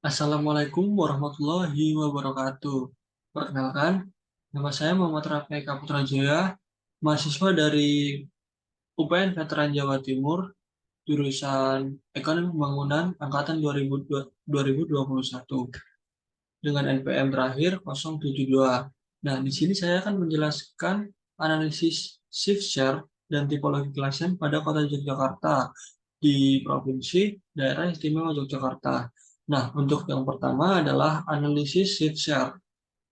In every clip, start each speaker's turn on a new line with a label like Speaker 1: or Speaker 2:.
Speaker 1: Assalamualaikum warahmatullahi wabarakatuh. Perkenalkan, nama saya Muhammad Rafi Kaputra Jaya, mahasiswa dari UPN Veteran Jawa Timur, jurusan Ekonomi Pembangunan Angkatan 2021 dengan NPM terakhir 072. Nah, di sini saya akan menjelaskan analisis shift share dan tipologi klasen pada Kota Yogyakarta di Provinsi Daerah Istimewa Yogyakarta. Nah, untuk yang pertama adalah analisis shift share.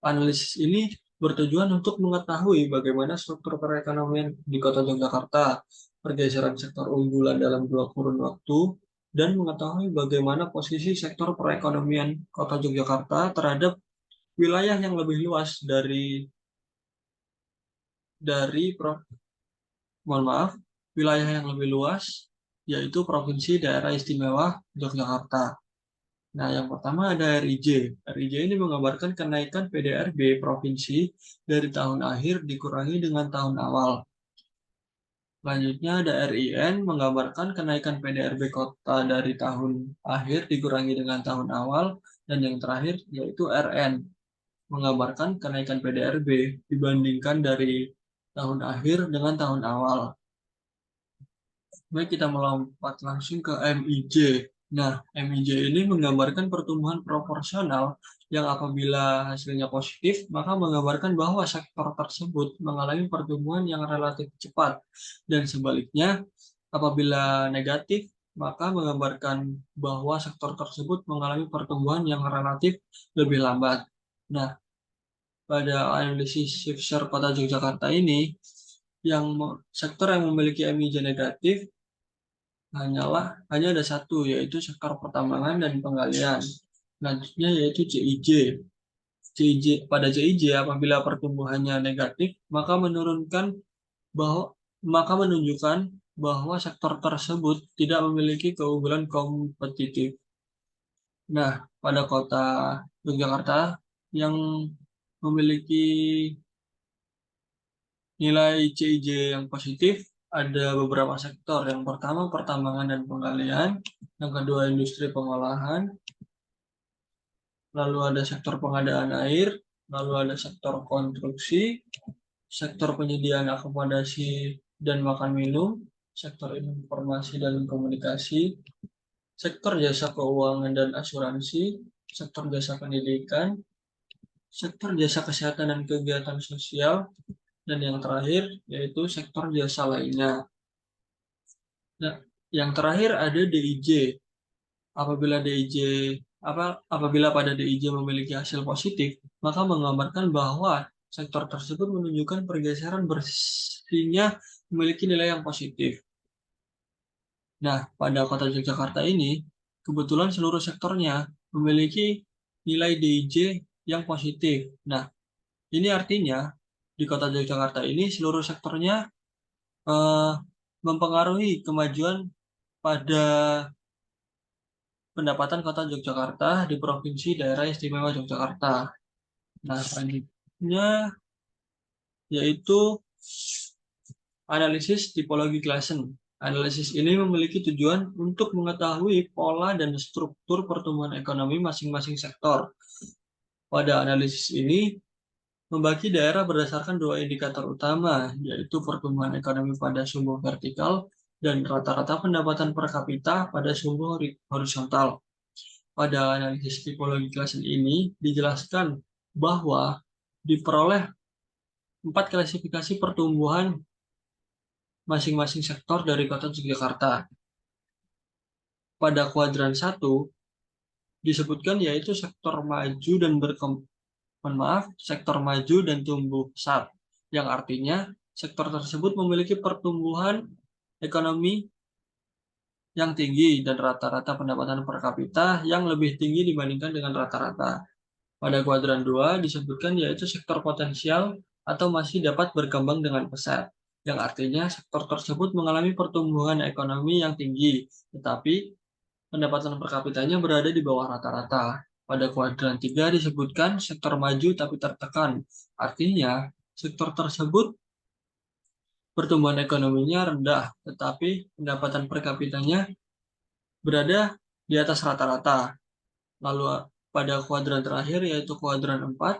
Speaker 1: Analisis ini bertujuan untuk mengetahui bagaimana struktur perekonomian di Kota Yogyakarta, pergeseran sektor unggulan dalam dua kurun waktu, dan mengetahui bagaimana posisi sektor perekonomian Kota Yogyakarta terhadap wilayah yang lebih luas dari mohon maaf, wilayah yang lebih luas yaitu Provinsi Daerah Istimewa Yogyakarta. Nah, yang pertama ada RIJ. RIJ ini menggambarkan kenaikan PDRB provinsi dari tahun akhir dikurangi dengan tahun awal. Selanjutnya ada RIN menggambarkan kenaikan PDRB kota dari tahun akhir dikurangi dengan tahun awal. Dan yang terakhir yaitu RN menggambarkan kenaikan PDRB dibandingkan dari tahun akhir dengan tahun awal. Baik, kita melompat langsung ke MIJ. Nah, MIJ ini menggambarkan pertumbuhan proporsional yang apabila hasilnya positif, maka menggambarkan bahwa sektor tersebut mengalami pertumbuhan yang relatif cepat. Dan sebaliknya, apabila negatif, maka menggambarkan bahwa sektor tersebut mengalami pertumbuhan yang relatif lebih lambat. Nah, pada analisis shift share Kota Yogyakarta ini, sektor yang memiliki MIJ negatif hanya ada satu, yaitu sektor pertambangan dan penggalian. Selanjutnya yaitu CIJ. Pada CIJ apabila pertumbuhannya negatif, bahwa maka menunjukkan bahwa sektor tersebut tidak memiliki keunggulan kompetitif. Nah, pada kota Yogyakarta yang memiliki nilai CIJ yang positif ada beberapa sektor. Yang pertama pertambangan dan penggalian, yang kedua industri pengolahan, lalu ada sektor pengadaan air, lalu ada sektor konstruksi, sektor penyediaan akomodasi dan makan minum, sektor informasi dan komunikasi, sektor jasa keuangan dan asuransi, sektor jasa pendidikan, sektor jasa kesehatan dan kegiatan sosial, dan yang terakhir yaitu sektor jasa lainnya. Nah, yang terakhir ada DIJ. Apabila DIJ apabila pada DIJ memiliki hasil positif, maka menggambarkan bahwa sektor tersebut menunjukkan pergeseran bersihnya memiliki nilai yang positif. Nah, pada Kota Yogyakarta ini, kebetulan seluruh sektornya memiliki nilai DIJ yang positif. Nah, ini artinya di Kota Yogyakarta ini seluruh sektornya eh, mempengaruhi kemajuan pada pendapatan Kota Yogyakarta di Provinsi Daerah Istimewa Yogyakarta. Nah, selanjutnya yaitu analisis tipologi klasen. Analisis ini memiliki tujuan untuk mengetahui pola dan struktur pertumbuhan ekonomi masing-masing sektor. Pada analisis ini, membagi daerah berdasarkan dua indikator utama, yaitu pertumbuhan ekonomi pada sumbu vertikal dan rata-rata pendapatan per kapita pada sumbu horizontal. Pada analisis tipologi klasen ini dijelaskan bahwa diperoleh 4 klasifikasi pertumbuhan masing-masing sektor dari Kota Yogyakarta. Pada kuadran 1 disebutkan yaitu sektor maju dan sektor maju dan tumbuh pesat, yang artinya sektor tersebut memiliki pertumbuhan ekonomi yang tinggi dan rata-rata pendapatan per kapita yang lebih tinggi dibandingkan dengan rata-rata. Pada kuadran 2 disebutkan yaitu sektor potensial atau masih dapat berkembang dengan pesat, yang artinya sektor tersebut mengalami pertumbuhan ekonomi yang tinggi, tetapi pendapatan per kapitanya berada di bawah rata-rata. Pada kuadran 3 disebutkan sektor maju tapi tertekan, artinya sektor tersebut pertumbuhan ekonominya rendah, tetapi pendapatan per kapitanya berada di atas rata-rata. Lalu pada kuadran terakhir, yaitu kuadran 4,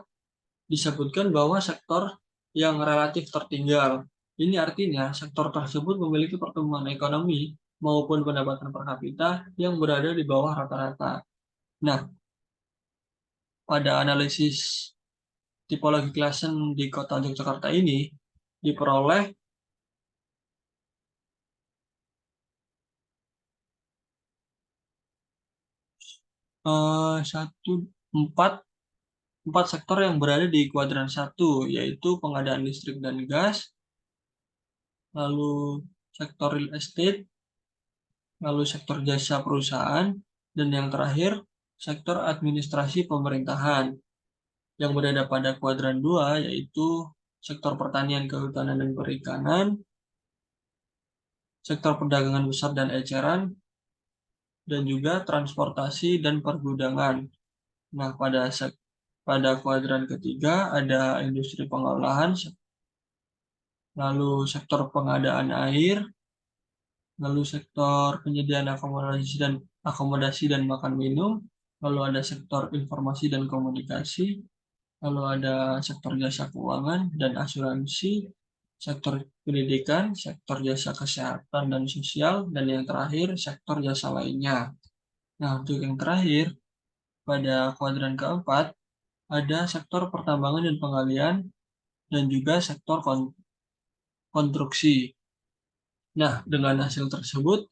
Speaker 1: disebutkan bahwa sektor yang relatif tertinggal. Ini artinya sektor tersebut memiliki pertumbuhan ekonomi maupun pendapatan per kapita yang berada di bawah rata-rata. Nah, pada analisis tipologi Klassen di Kota Yogyakarta ini diperoleh empat sektor yang berada di kuadran 1, yaitu pengadaan listrik dan gas, lalu sektor real estate, lalu sektor jasa perusahaan, dan yang terakhir sektor administrasi pemerintahan. Yang berada pada kuadran 2 yaitu sektor pertanian, kehutanan, dan perikanan, sektor perdagangan besar dan eceran, dan juga transportasi dan pergudangan. Nah, pada kuadran ketiga ada industri pengolahan, lalu sektor pengadaan air, lalu sektor penyediaan akomodasi dan makan minum, lalu ada sektor informasi dan komunikasi, lalu ada sektor jasa keuangan dan asuransi, sektor pendidikan, sektor jasa kesehatan dan sosial, dan yang terakhir sektor jasa lainnya. Nah, untuk yang terakhir, pada kuadran keempat, ada sektor pertambangan dan penggalian, dan juga sektor konstruksi. Nah, dengan hasil tersebut,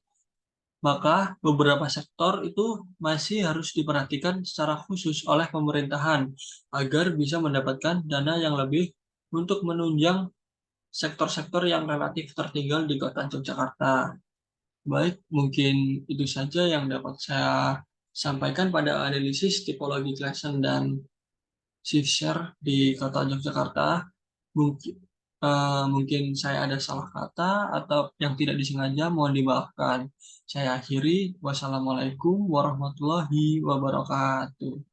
Speaker 1: maka beberapa sektor itu masih harus diperhatikan secara khusus oleh pemerintahan agar bisa mendapatkan dana yang lebih untuk menunjang sektor-sektor yang relatif tertinggal di Kota Yogyakarta. Baik, mungkin itu saja yang dapat saya sampaikan pada analisis tipologi Klassen dan Shifter di Kota Yogyakarta. Mungkin mungkin saya ada salah kata atau yang tidak disengaja, mohon dimaafkan. Saya akhiri. Wassalamualaikum warahmatullahi wabarakatuh.